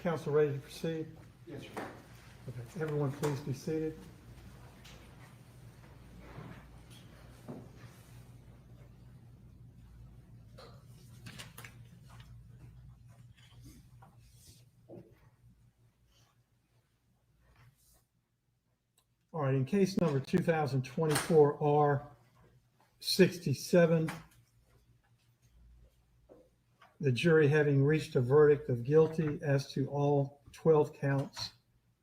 Council ready to proceed? Yes, sir. Okay. Everyone please be seated. All right, in case number 2024 R67, the jury having reached a verdict of guilty as to all 12 counts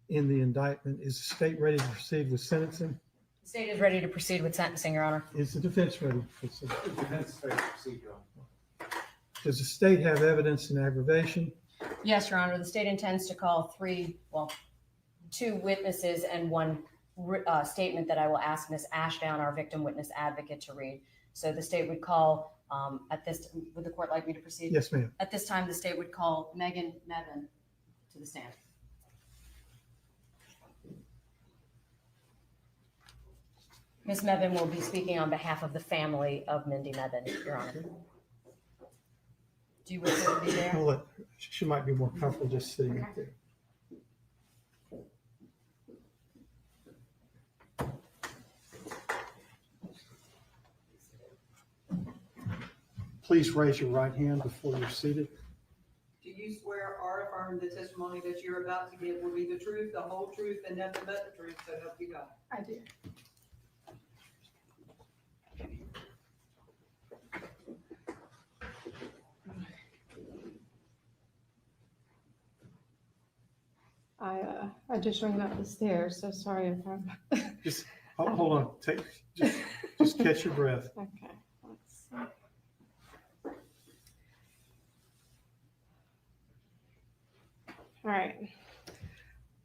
in the indictment, is the state ready to proceed with sentencing? The state is ready to proceed with sentencing, Your Honor. Is the defense ready to proceed? The defense is ready to proceed, Your Honor. Does the state have evidence in aggravation? Yes, Your Honor. The state intends to call two witnesses and one statement that I will ask Ms. Ashdown, our victim witness advocate, to read. So the state would call would the court like me to proceed? Yes, ma'am. At this time, the state would call Megan Mevin to the stand. Ms. Mevin will be speaking on behalf of the family of Mindy Mevin, Your Honor. Do you wish her to be there? She might be more comfortable just sitting up there. Please raise your right hand before you're seated. Do you swear or affirm the testimony that you're about to give will be the truth, the whole truth, and nothing but the truth, so help you God? I do. I just ran up the stairs, so sorry if I'm. Just hold on. Just catch your breath. Okay, let's see. All right.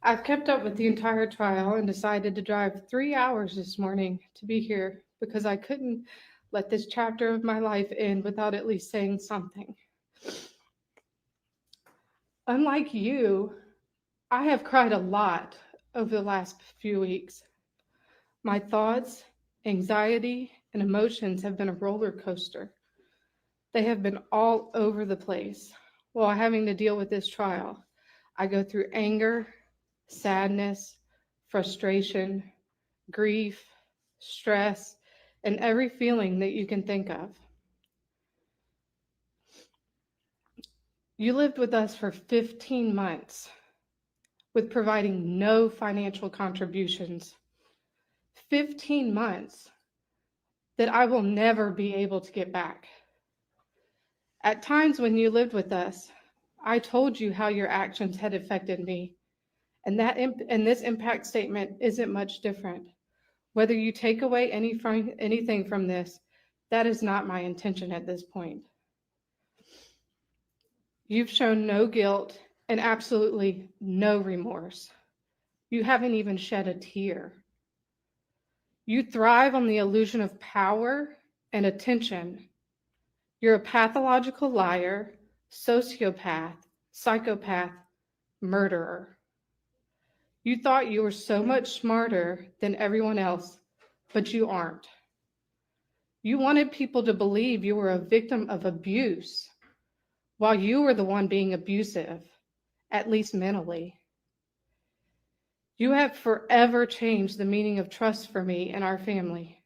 I've kept up with the entire trial and decided to drive 3 hours this morning to be here because I couldn't let this chapter of my life end without at least saying something. Unlike you, I have cried a lot over the last few weeks. My thoughts, anxiety, and emotions have been a roller coaster. They have been all over the place while having to deal with this trial. I go through anger, sadness, frustration, grief, stress, and every feeling that you can think of. You lived with us for 15 months with providing no financial contributions. 15 months that I will never be able to get back. At times when you lived with us, I told you how your actions had affected me, and this impact statement isn't much different. Whether you take away anything from this, that is not my intention at this point. You've shown no guilt and absolutely no remorse. You haven't even shed a tear. You thrive on the illusion of power and attention. You're a pathological liar, sociopath, psychopath, murderer. You thought you were so much smarter than everyone else, but you aren't. You wanted people to believe you were a victim of abuse, while you were the one being abusive, at least mentally. You have forever changed the meaning of trust for me and our family.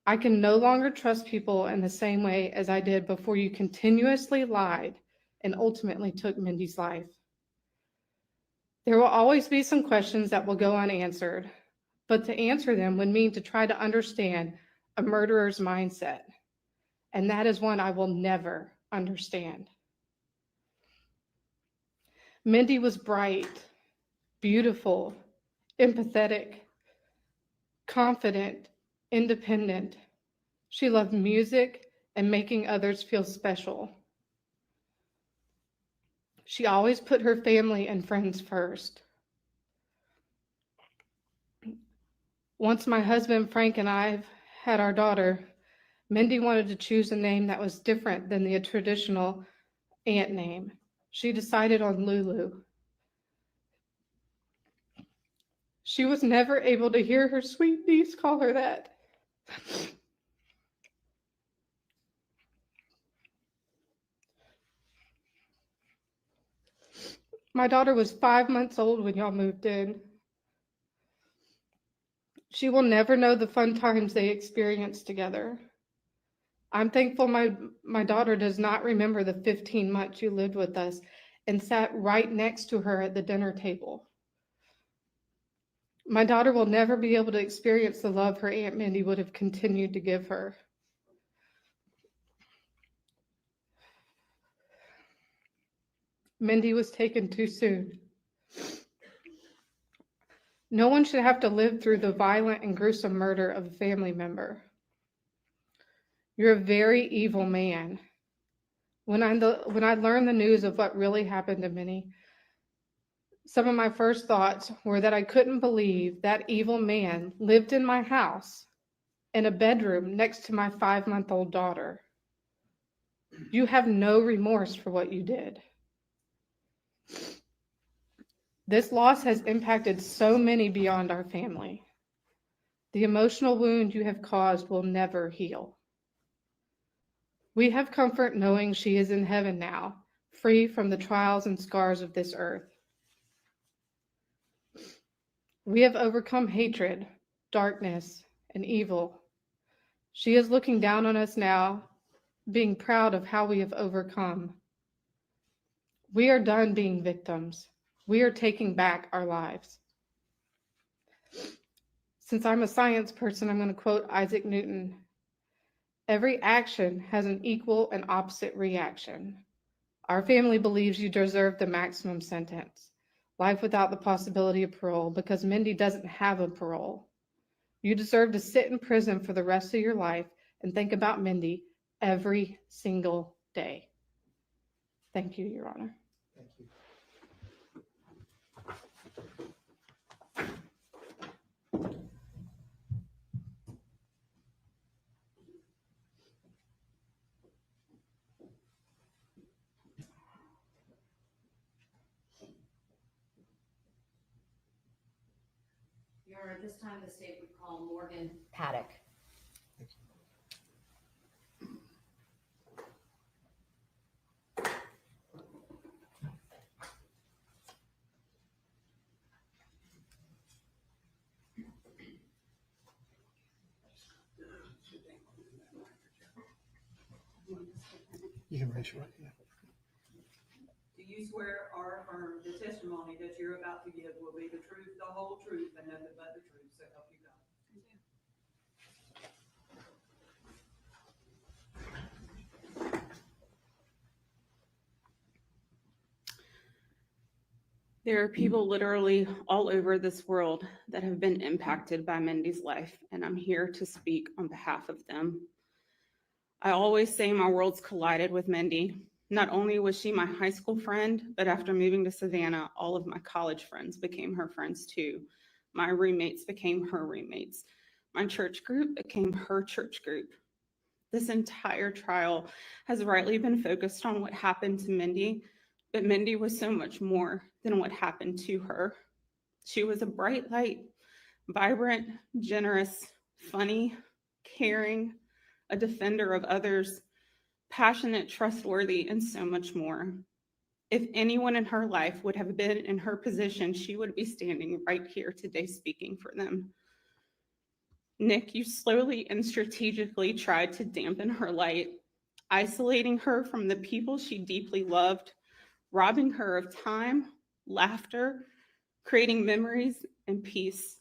I can no longer trust people in the same way as I did before you continuously lied and ultimately took Mindy's life. There will always be some questions that will go unanswered, but to answer them would mean to try to understand a murderer's mindset, and that is one I will never understand. Mindy was bright, beautiful, empathetic, confident, independent. She loved music and making others feel special. She always put her family and friends first. Once my husband Frank and I had our daughter, Mindy wanted to choose a name that was different than the traditional aunt name. She decided on Lulu. She was never able to hear her sweet niece call her that. My daughter was 5 months old when y'all moved in. She will never know the fun times they experienced together. I'm thankful my daughter does not remember the 15 months you lived with us and sat right next to her at the dinner table. My daughter will never be able to experience the love her Aunt Mindy would have continued to give her. Mindy was taken too soon. No one should have to live through the violent and gruesome murder of a family member. You're a very evil man. When I learned the news of what really happened to Minnie, some of my first thoughts were that I couldn't believe that evil man lived in my house in a bedroom next to my 5-month-old daughter. You have no remorse for what you did. This loss has impacted so many beyond our family. The emotional wound you have caused will never heal. We have comfort knowing she is in heaven now, free from the trials and scars of this earth. We have overcome hatred, darkness, and evil. She is looking down on us now, being proud of how we have overcome. We are done being victims. We are taking back our lives. Since I'm a science person, I'm going to quote Isaac Newton. Every action has an equal and opposite reaction. Our family believes you deserve the maximum sentence, life without the possibility of parole, because Mindy doesn't have a parole. You deserve to sit in prison for the rest of your life and think about Mindy every single day. Thank you, Your Honor. Thank you. Your Honor, at this time, the state would call Morgan Paddock. You can raise your right hand. Do you swear or affirm the testimony that you're about to give will be the truth, the whole truth, and nothing but the truth, so help you God? There are people literally all over this world that have been impacted by Mindy's life, and I'm here to speak on behalf of them. I always say my worlds collided with Mindy. Not only was she my high school friend, but after moving to Savannah, all of my college friends became her friends too. My roommates became her roommates. My church group became her church group. This entire trial has rightly been focused on what happened to Mindy, but Mindy was so much more than what happened to her. She was a bright light, vibrant, generous, funny, caring, a defender of others, passionate, trustworthy, and so much more. If anyone in her life would have been in her position, she would be standing right here today speaking for them. Nick, you slowly and strategically tried to dampen her light, isolating her from the people she deeply loved, robbing her of time, laughter, creating memories and peace,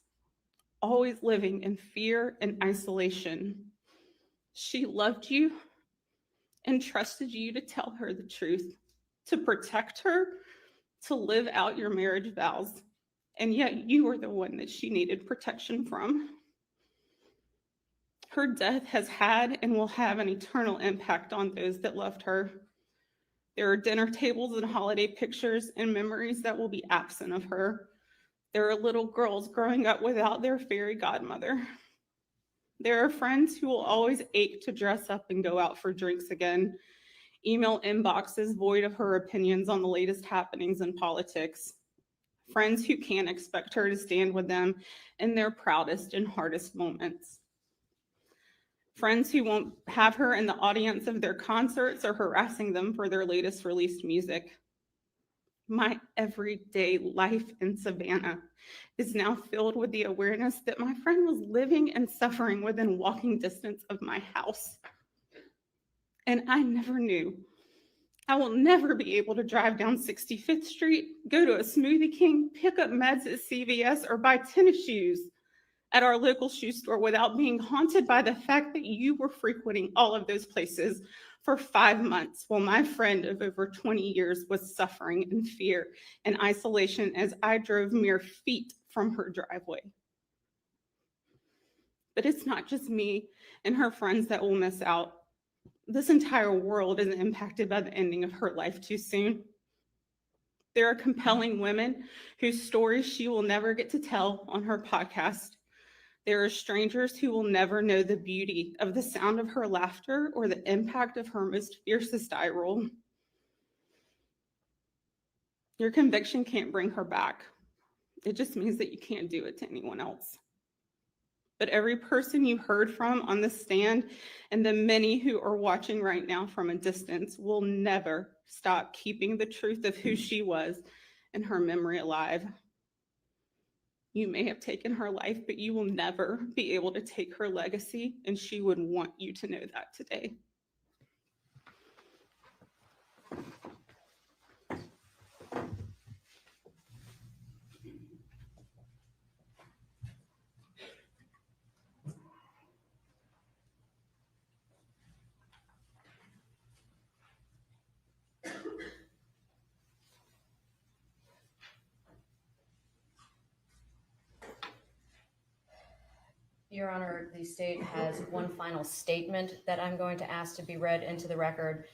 always living in fear and isolation. She loved you and trusted you to tell her the truth, to protect her, to live out your marriage vows. And yet you were the one that she needed protection from. Her death has had and will have an eternal impact on those that loved her. There are dinner tables and holiday pictures and memories that will be absent of her. There are little girls growing up without their fairy godmother. There are friends who will always ache to dress up and go out for drinks again. Email inboxes void of her opinions on the latest happenings in politics. Friends who can't expect her to stand with them in their proudest and hardest moments. Friends who won't have her in the audience of their concerts or harassing them for their latest released music. My everyday life in Savannah is now filled with the awareness that my friend was living and suffering within walking distance of my house. And I never knew. I will never be able to drive down 65th Street, go to a Smoothie King, pick up meds at CVS, or buy tennis shoes at our local shoe store without being haunted by the fact that you were frequenting all of those places for 5 months while my friend of over 20 years was suffering in fear and isolation as I drove mere feet from her driveway. But it's not just me and her friends that will miss out. This entire world is impacted by the ending of her life too soon. There are compelling women whose stories she will never get to tell on her podcast. There are strangers who will never know the beauty of the sound of her laughter or the impact of her most fiercest eye roll. Your conviction can't bring her back. It just means that you can't do it to anyone else. But every person you heard from on the stand and the many who are watching right now from a distance will never stop keeping the truth of who she was and her memory alive. You may have taken her life, but you will never be able to take her legacy, and she would want you to know that today. Your Honor, the state has one final statement that I'm going to ask to be read into the record.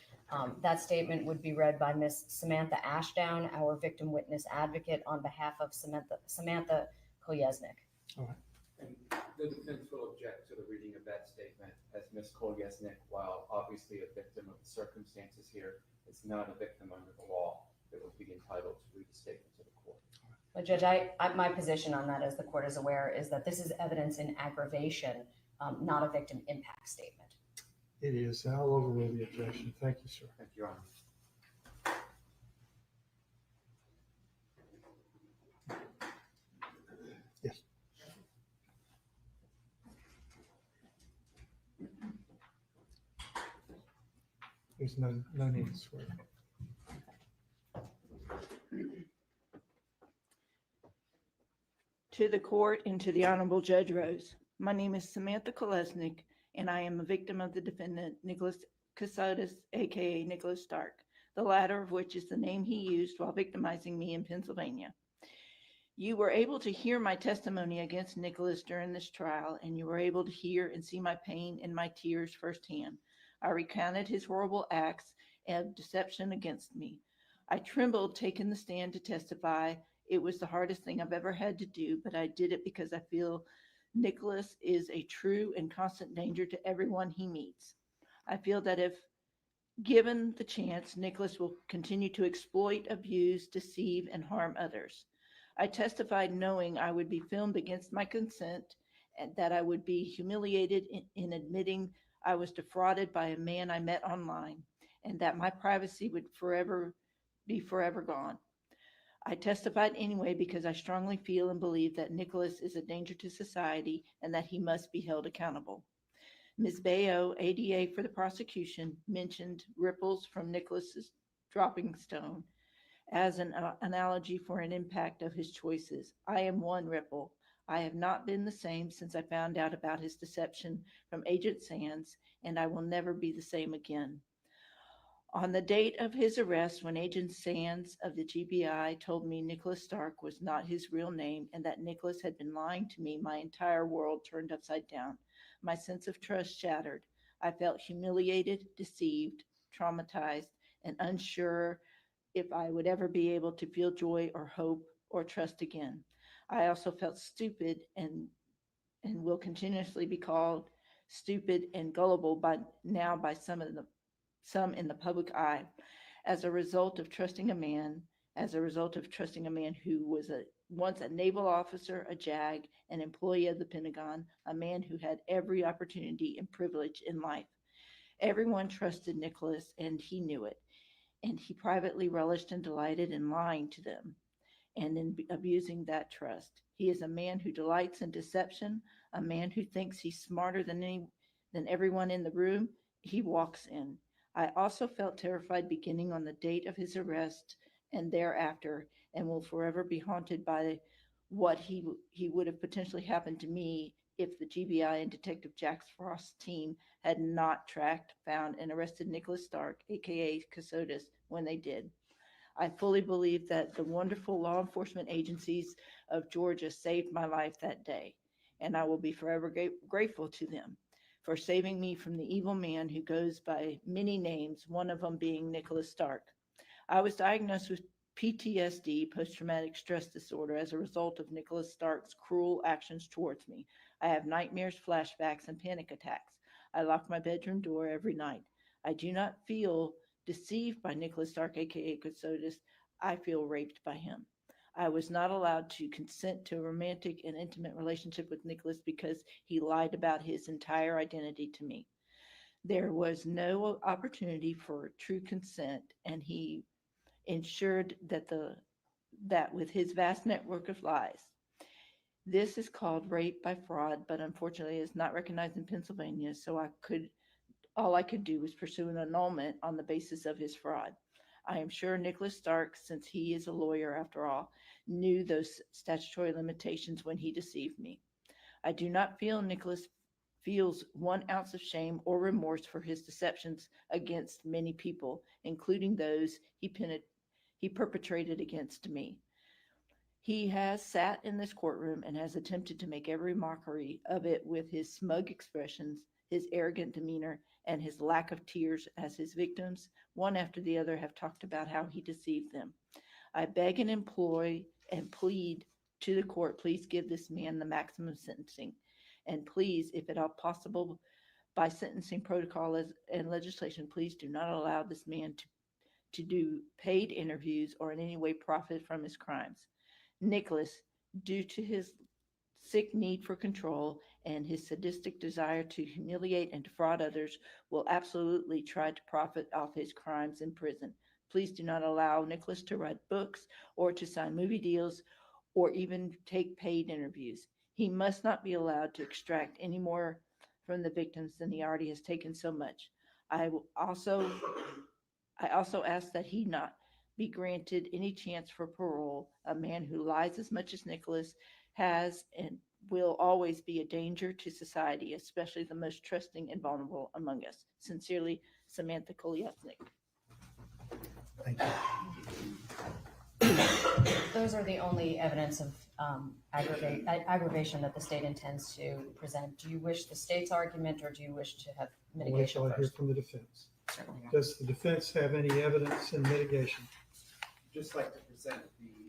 That statement would be read by Ms. Samantha Ashdown, our victim witness advocate, on behalf of Samantha Kolyesnik. All right. And the defense will object to the reading of that statement as Ms. Kolyesnik, while obviously a victim of the circumstances here, is not a victim under the law that would be entitled to read the statement to the court. But Judge, my position on that, as the court is aware, is that this is evidence in aggravation, not a victim impact statement. It is. I'll overrule the objection. Thank you, sir. Thank you, Your Honor. Yes. There's no need to swear. To the court and to the Honorable Judge Rose, my name is Samantha Kolesnik, and I am a victim of the defendant, Nick Kassotis, aka Nicholas Stark, the latter of which is the name he used while victimizing me in Pennsylvania. You were able to hear my testimony against Nicholas during this trial, and you were able to hear and see my pain and my tears firsthand. I recounted his horrible acts of deception against me. I trembled taking the stand to testify. It was the hardest thing I've ever had to do, but I did it because I feel Nicholas is a true and constant danger to everyone he meets. I feel that if given the chance, Nicholas will continue to exploit, abuse, deceive, and harm others. I testified knowing I would be filmed against my consent and that I would be humiliated in admitting I was defrauded by a man I met online and that my privacy would be forever gone. I testified anyway because I strongly feel and believe that Nicholas is a danger to society and that he must be held accountable. Ms. Bayo, ADA for the prosecution, mentioned ripples from Nicholas's dropping stone as an analogy for an impact of his choices. I am one ripple. I have not been the same since I found out about his deception from Agent Sands, and I will never be the same again. On the date of his arrest, when Agent Sands of the GBI told me Nicholas Stark was not his real name and that Nicholas had been lying to me, my entire world turned upside down. My sense of trust shattered. I felt humiliated, deceived, traumatized, and unsure if I would ever be able to feel joy or hope or trust again. I also felt stupid and will continuously be called stupid and gullible by some in the public eye as a result of trusting a man who was once a naval officer, a JAG, an employee of the Pentagon, a man who had every opportunity and privilege in life. Everyone trusted Nicholas, and he knew it. and he privately relished and delighted in lying to them and in abusing that trust. He is a man who delights in deception, a man who thinks he's smarter than everyone in the room he walks in. I also felt terrified beginning on the date of his arrest and thereafter, and will forever be haunted by what he would have potentially happened to me if the GBI and Detective Jack Frost's team had not tracked, found, and arrested Nicholas Stark, aka Kassotis, when they did. I fully believe that the wonderful law enforcement agencies of Georgia saved my life that day, and I will be forever grateful to them for saving me from the evil man who goes by many names, one of them being Nicholas Stark. I was diagnosed with PTSD, post-traumatic stress disorder, as a result of Nicholas Stark's cruel actions towards me. I have nightmares, flashbacks, and panic attacks. I lock my bedroom door every night. I do not feel deceived by Nicholas Stark, aka Kassotis. I feel raped by him. I was not allowed to consent to a romantic and intimate relationship with Nicholas because he lied about his entire identity to me. There was no opportunity for true consent, and he ensured that with his vast network of lies. This is called rape by fraud, but unfortunately is not recognized in Pennsylvania, so all I could do was pursue an annulment on the basis of his fraud. I am sure Nicholas Stark, since he is a lawyer after all, knew those statutory limitations when he deceived me. I do not feel Nicholas feels 1 ounce of shame or remorse for his deceptions against many people, including those he perpetrated against me. He has sat in this courtroom and has attempted to make every mockery of it with his smug expressions, his arrogant demeanor, and his lack of tears as his victims, one after the other, have talked about how he deceived them. I beg and implore and plead to the court, please give this man the maximum sentencing. And please, if at all possible, by sentencing protocol and legislation, please do not allow this man to do paid interviews or in any way profit from his crimes. Nicholas, due to his sick need for control and his sadistic desire to humiliate and defraud others, will absolutely try to profit off his crimes in prison. Please do not allow Nicholas to write books or to sign movie deals or even take paid interviews. He must not be allowed to extract any more from the victims than he already has taken so much. I also ask that he not be granted any chance for parole. A man who lies as much as Nicholas has and will always be a danger to society, especially the most trusting and vulnerable among us. Sincerely, Samantha Kolesnik. Thank you. Those are the only evidence of aggravation that the state intends to present. Do you wish the state's argument, or do you wish to have I'll wait mitigation till I hear first? from the defense. Certainly. Does the defense have any evidence in mitigation? Just like to present the